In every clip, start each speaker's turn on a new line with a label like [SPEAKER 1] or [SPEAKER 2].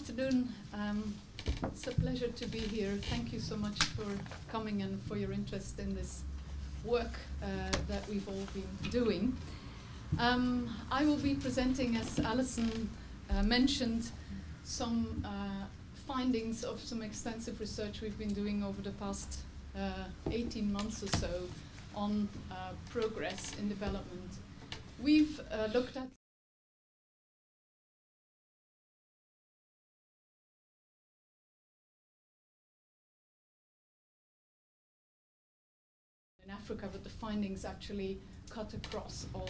[SPEAKER 1] afternoon. It's a pleasure to be here. Thank you so much for coming and for your interest in this work that we've all been doing. I will be presenting, as Alison mentioned, some findings of some extensive research we've been doing over the past 18 months or so on progress in development. We've looked at in Africa, but the findings actually cut across all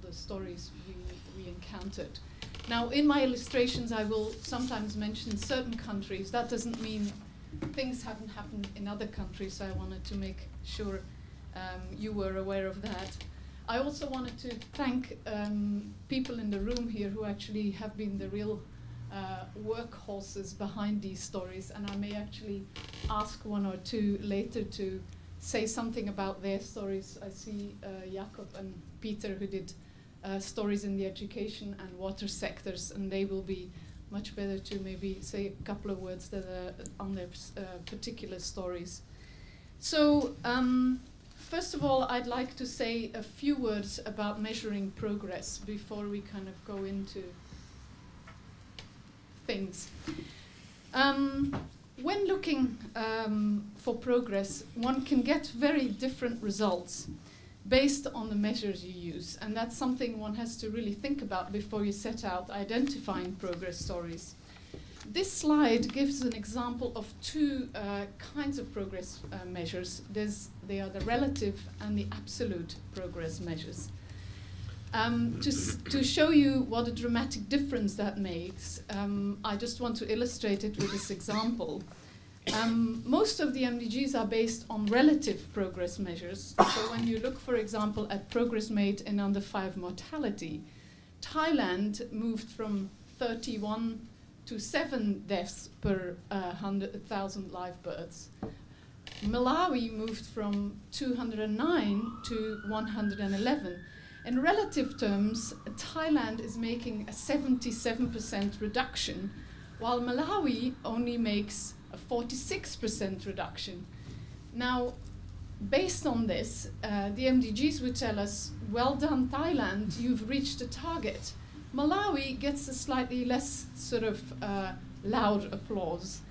[SPEAKER 1] the stories we encountered. Now, in my illustrations, I will sometimes mention certain countries. That doesn't mean things haven't happened in other countries, so I wanted to make sure you were aware of that. I also wanted to thank people in the room here who actually have been the real workhorses behind these stories, and I may actually ask one or two later to say something about their stories. I see Jakob and Peter, who did stories in the education and water sectors, and they will be much better to maybe say a couple of words that are on their particular stories. So, first of all, I'd like to say a few words about measuring progress before we kind of go into things. When looking for progress, one can get very different results based on the measures you use, and that's something one has to really think about before you set out identifying progress stories. This slide gives an example of two kinds of progress measures. They are the relative and the absolute progress measures. To show you what a dramatic difference that makes, I just want to illustrate it with this example. Most of the MDGs are based on relative progress measures. So when you look, for example, at progress made in under 5 mortality, Thailand moved from 31 to 7 deaths per 100,000 live births. Malawi moved from 209 to 111. In relative terms, Thailand is making a 77% reduction, while Malawi only makes a 46% reduction. Now, based on this, the MDGs would tell us, well done, Thailand, you've reached the target. Malawi gets a slightly less sort of loud applause.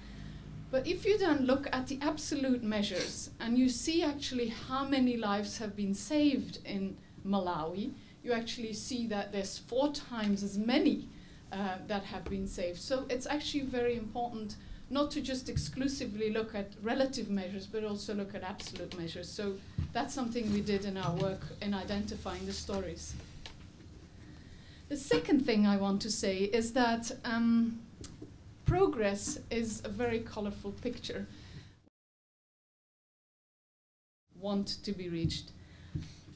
[SPEAKER 1] But if you then look at the absolute measures and you see actually how many lives have been saved in Malawi, you actually see that there's 4 times as many that have been saved. So it's actually very important not to just exclusively look at relative measures, but also look at absolute measures. So that's something we did in our work in identifying the stories. The second thing I want to say is that progress is a very colorful picture. Want to be reached.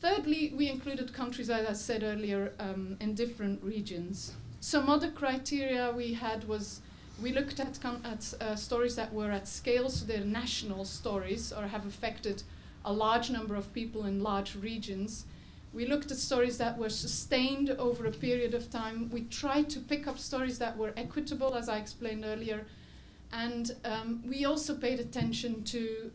[SPEAKER 1] Thirdly, we included countries, as I said earlier, in different regions. Some other criteria we had was we looked at stories that were at scale, so they're national stories or have affected a large number of people in large regions. We looked at stories that were sustained over a period of time. We tried to pick up stories that were equitable, as I explained earlier. And we also paid attention to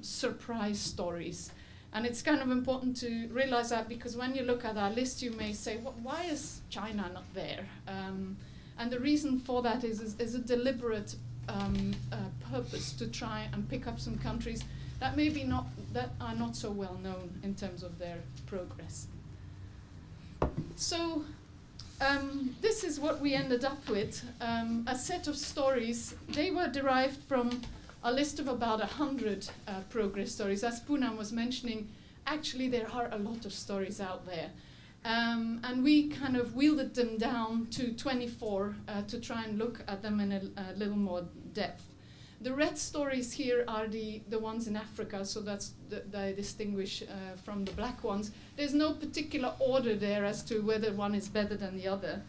[SPEAKER 1] surprise stories. And it's kind of important to realize that, because when you look at our list, you may say, well, why is China not there? And the reason for that is a deliberate purpose to try and pick up some countries that maybe that are not so well known in terms of their progress. So this is what we ended up with, a set of stories. They were derived from a list of about 100 progress stories. As Poonam was mentioning, actually there are a lot of stories out there. And we kind of wielded them down to 24 to try and look at them in a little more depth. The red stories here are the ones in Africa, so that's they distinguish from the black ones. There's no particular order there as to whether one is better than the other.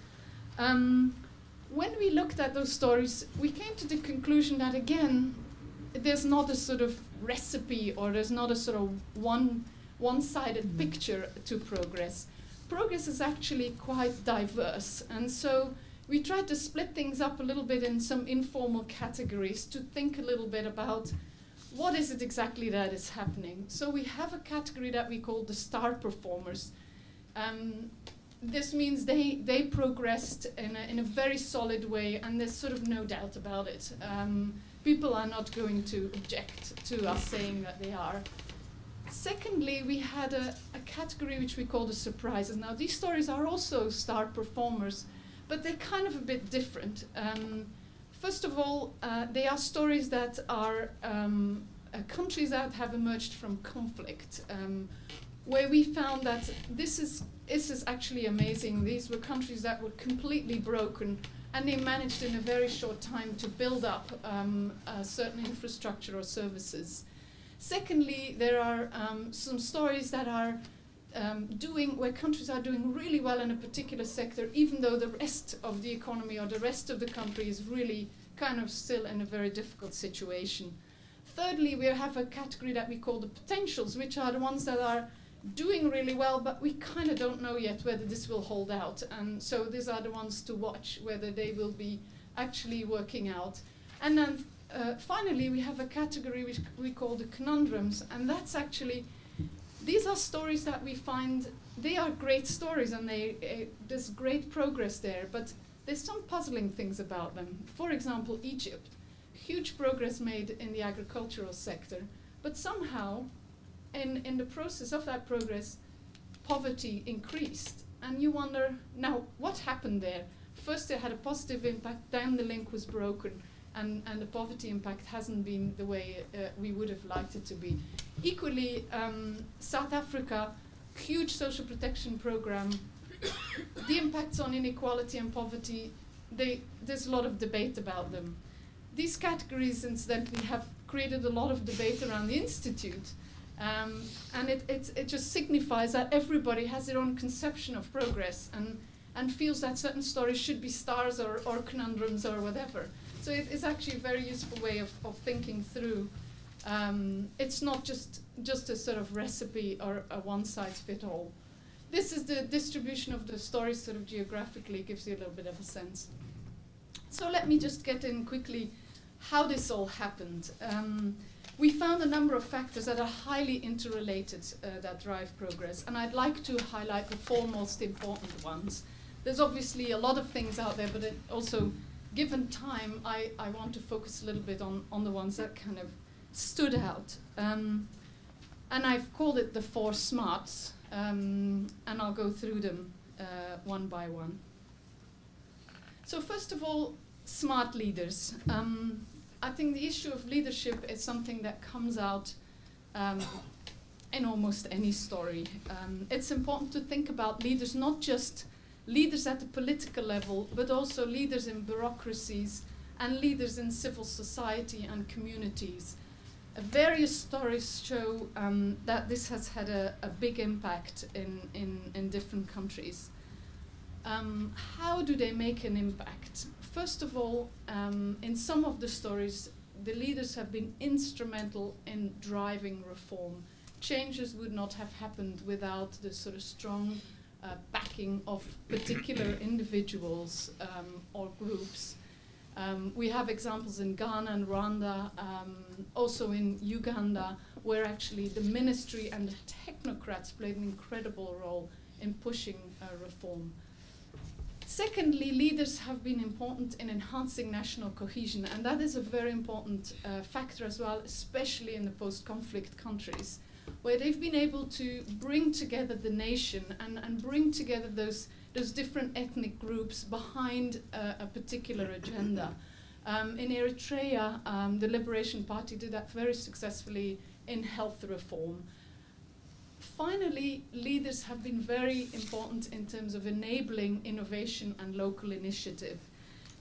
[SPEAKER 1] When we looked at those stories, we came to the conclusion that, again, there's not a sort of recipe, or there's not a sort of one-sided picture to progress. Progress is actually quite diverse, and so we tried to split things up a little bit in some informal categories to think a little bit about what is it exactly that is happening. So we have a category that we call the star performers. This means they progressed in a very solid way, and there's sort of no doubt about it. People are not going to object to us saying that they are. Secondly, we had a category which we call the surprises. Now, these stories are also star performers, but they're kind of a bit different. First of all, they are stories that are countries that have emerged from conflict, where we found that this is actually amazing. These were countries that were completely broken, and they managed in a very short time to build up certain infrastructure or services. Secondly, there are some stories that are where countries are doing really well in a particular sector, even though the rest of the economy or the rest of the country is really kind of still in a very difficult situation. Thirdly, we have a category that we call the potentials, which are the ones that are doing really well, but we kind of don't know yet whether this will hold out. And so these are the ones to watch, whether they will be actually working out. And then finally, we have a category which we call the conundrums, and that's actually, these are stories that we find, they are great stories, and there's great progress there, but there's some puzzling things about them. For example, Egypt, huge progress made in the agricultural sector, but somehow, in the process of that progress, poverty increased. And you wonder, now, what happened there? First it had a positive impact, then the link was broken, and the poverty impact hasn't been the way we would have liked it to be. Equally, South Africa, huge social protection program. The impacts on inequality and poverty, there's a lot of debate about them. These categories, incidentally, have created a lot of debate around the Institute. And it just signifies that everybody has their own conception of progress and feels that certain stories should be stars or conundrums or whatever. So it's actually a very useful way of thinking through. It's not just a sort of recipe or a one-size-fits-all. This is the distribution of the stories sort of geographically, gives you a little bit of a sense. So let me just get in quickly how this all happened. We found a number of factors that are highly interrelated that drive progress, and I'd like to highlight the four most important ones. There's obviously a lot of things out there, but also, given time, I want to focus a little bit on the ones that kind of stood out. And I've called it the four smarts, and I'll go through them one by one. So first of all, smart leaders. I think the issue of leadership is something that comes out in almost any story. It's important to think about leaders, not just leaders at the political level, but also leaders in bureaucracies and leaders in civil society and communities. Various stories show that this has had a big impact in different countries. How do they make an impact? First of all, in some of the stories, the leaders have been instrumental in driving reform. Changes would not have happened without the sort of strong backing of particular individuals or groups. We have examples in Ghana and Rwanda, also in Uganda, where actually the ministry and the technocrats played an incredible role in pushing reform. Secondly, leaders have been important in enhancing national cohesion, and that is a very important factor as well, especially in the post-conflict countries, where they've been able to bring together the nation and bring together those different ethnic groups behind a particular agenda. In Eritrea, the Liberation Party did that very successfully in health reform. Finally, leaders have been very important in terms of enabling innovation and local initiative.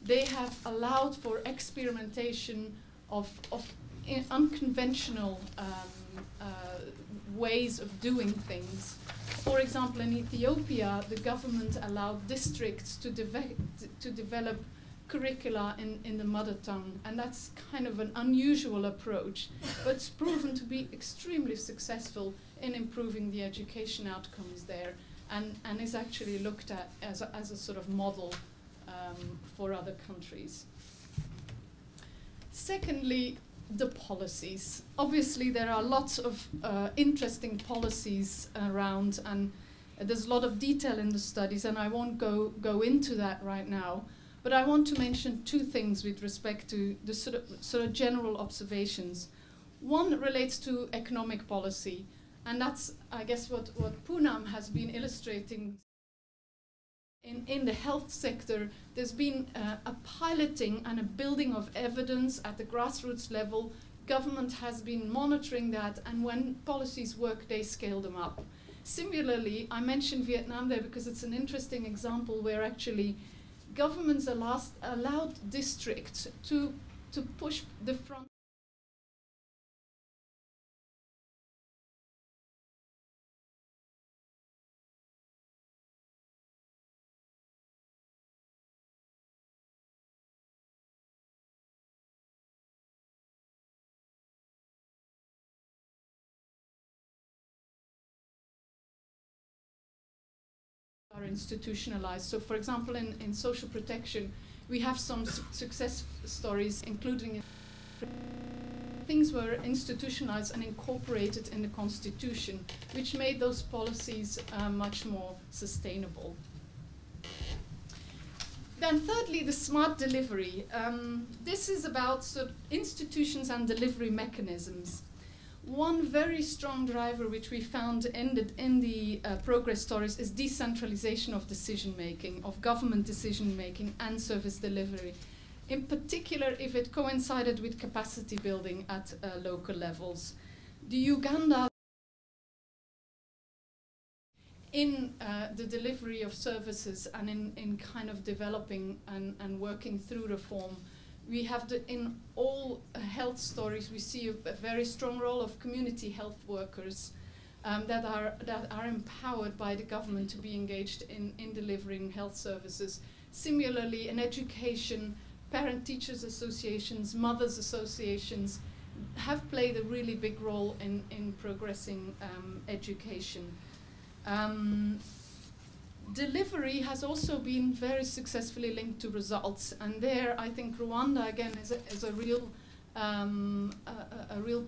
[SPEAKER 1] They have allowed for experimentation of unconventional ways of doing things. For example, in Ethiopia, the government allowed districts to develop curricula in the mother tongue, and that's kind of an unusual approach, but it's proven to be extremely successful in improving the education outcomes there, and is actually looked at as a sort of model for other countries. Secondly, the policies. Obviously, there are lots of interesting policies around, and there's a lot of detail in the studies, and I won't go into that right now. But I want to mention two things with respect to the sort of general observations. One relates to economic policy, and that's, I guess, what Poonam has been illustrating. In the health sector, there's been a piloting and a building of evidence at the grassroots level. Government has been monitoring that, and when policies work, they scale them up. Similarly, I mentioned Vietnam there because it's an interesting example where actually governments allowed districts to push the front. Are institutionalized. So, for example, in social protection, we have some success stories, including things were institutionalized and incorporated in the constitution, which made those policies much more sustainable. Then thirdly, the smart delivery. This is about sort of institutions and delivery mechanisms. One very strong driver which we found in the progress stories is decentralization of decision making, of government decision making and service delivery. In particular, if it coincided with capacity building at local levels. The Uganda in the delivery of services and in kind of developing and working through reform, we have in all health stories, we see a very strong role of community health workers that are empowered by the government to be engaged in delivering health services. Similarly, in education, parent-teachers associations, mothers associations have played a really big role in progressing education. Delivery has also been very successfully linked to results, and there I think Rwanda again is a real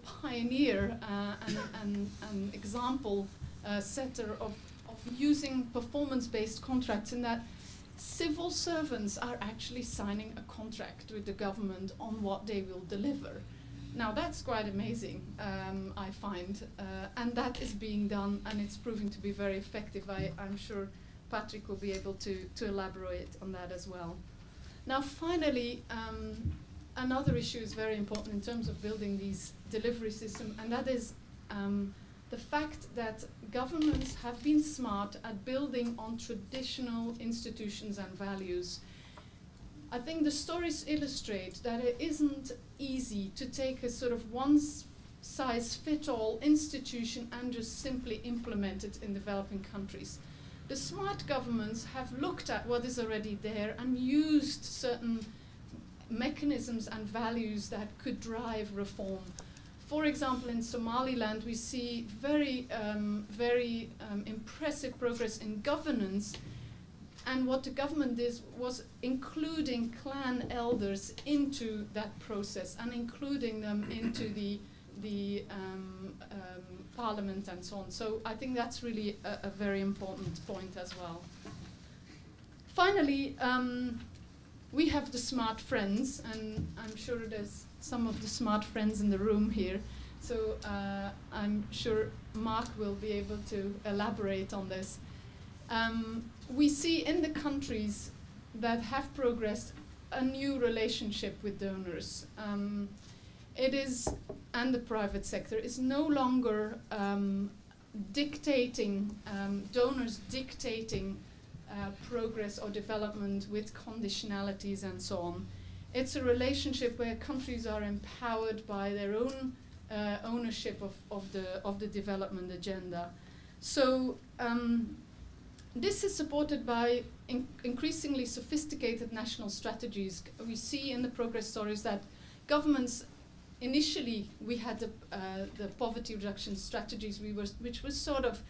[SPEAKER 1] pioneer and example setter of using performance-based contracts, in that civil servants are actually signing a contract with the government on what they will deliver. Now that's quite amazing, I find, and that is being done, and it's proving to be very effective. I'm sure Patrick will be able to elaborate on that as well. Now finally, another issue is very important in terms of building these delivery systems, and that is the fact that governments have been smart at building on traditional institutions and values. I think the stories illustrate that it isn't easy to take a sort of one-size-fits-all institution and just simply implement it in developing countries. The smart governments have looked at what is already there and used certain mechanisms and values that could drive reform. For example, in Somaliland, we see very impressive progress in governance, and what the government did was including clan elders into that process and including them into the parliament and so on. So I think that's really a very important point as well. Finally, we have the smart friends, and I'm sure there's some of the smart friends in the room here. So I'm sure Mark will be able to elaborate on this. We see in the countries that have progressed a new relationship with donors. It is, and the private sector is no longer dictating, donors dictating progress or development with conditionalities and so on. It's a relationship where countries are empowered by their own ownership of the development agenda. So this is supported by increasingly sophisticated national strategies. We see in the progress stories that governments, initially we had the poverty reduction strategies, which was sort of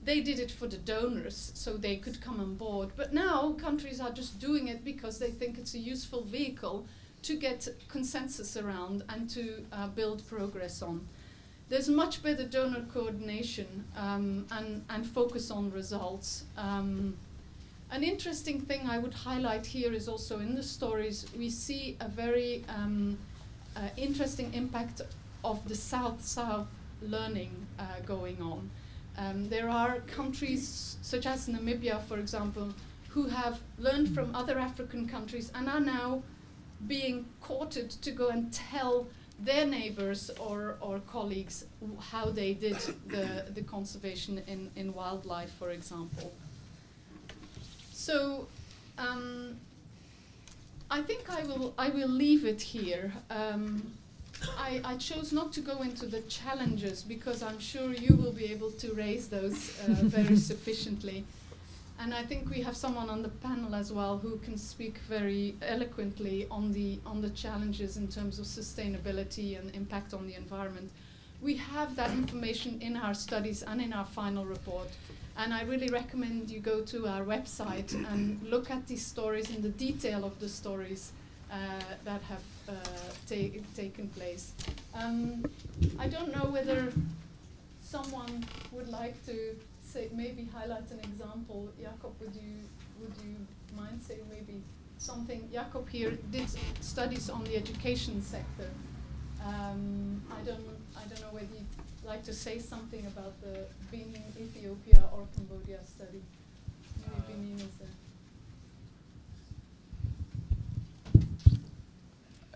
[SPEAKER 1] they did it for the donors so they could come on board. But now countries are just doing it because they think it's a useful vehicle to get consensus around and to build progress on. There's much better donor coordination and focus on results. An interesting thing I would highlight here is also in the stories we see a very interesting impact of the South-South learning going on. There are countries such as Namibia, for example, who have learned from other African countries and are now being courted to go and tell their neighbors or colleagues how they did the conservation in wildlife, for example. So I think I will leave it here. I chose not to go into the challenges because I'm sure you will be able to raise those very sufficiently. And I think we have someone on the panel as well who can speak very eloquently on the challenges in terms of sustainability and impact on the environment. We have that information in our studies and in our final report. And I really recommend you go to our website and look at these stories and the detail of the stories that have taken place. I don't know whether someone would like to say, maybe highlight an example. Jakob, would you mind saying maybe something? Jakob here did studies on the education sector. I don't know whether you'd like to say something about the Benin, Ethiopia, or Cambodia study. Maybe Benin is there.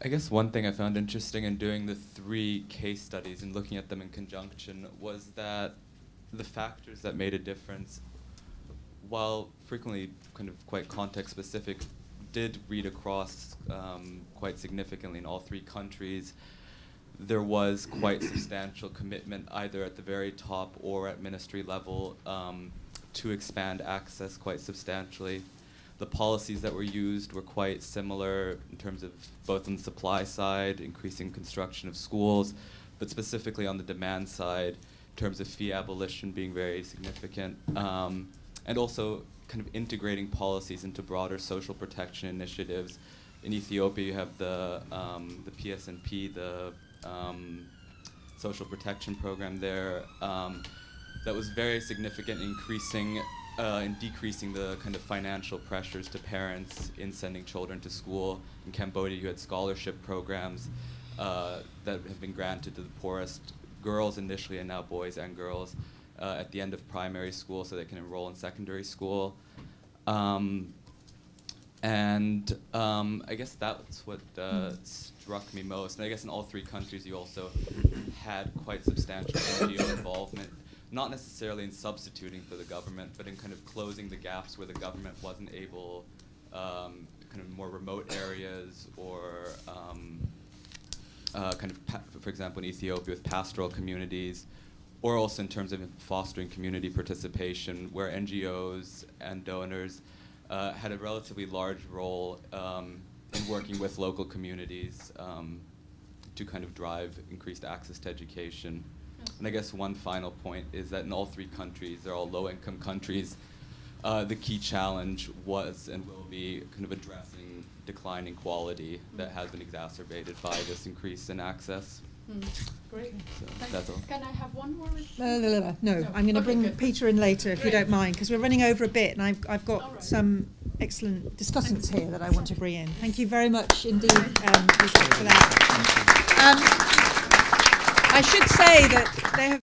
[SPEAKER 2] I guess one thing I found interesting in doing the 3 case studies and looking at them in conjunction was that the factors that made a difference, while frequently kind of quite context specific, did read across quite significantly in all 3 countries. There was quite substantial commitment either at the very top or at ministry level to expand access quite substantially. The policies that were used were quite similar in terms of both on the supply side, increasing construction of schools, but specifically on the demand side, in terms of fee abolition being very significant, and also kind of integrating policies into broader social protection initiatives. In Ethiopia, you have the PSNP, the social protection program there, that was very significant in decreasing the kind of financial pressures to parents in sending children to school. In Cambodia, you had scholarship programs that have been granted to the poorest girls initially, and now boys and girls, at the end of primary school so they can enroll in secondary school. And I guess that's what struck me most. And I guess in all 3 countries you also had quite substantial NGO involvement, not necessarily in substituting for the government, but in kind of closing the gaps where the government wasn't able, kind of more remote areas, or kind of, for example, in Ethiopia with pastoral communities, or also in terms of fostering community participation, where NGOs and donors had a relatively large role in working with local communities to kind of drive increased access to education. And I guess one final point is that in all 3 countries, they're all low-income countries, the key challenge was and will be kind of addressing declining quality that has been exacerbated by this increase in access.
[SPEAKER 1] Great.
[SPEAKER 2] So that's all.
[SPEAKER 1] Can I have one more?
[SPEAKER 3] No, I'm going to bring Peter in later if you don't mind, because we're running over a bit, and I've got some excellent discussants here that I want to bring in. Thank you very much indeed, Liesbet, for that. I should say that they have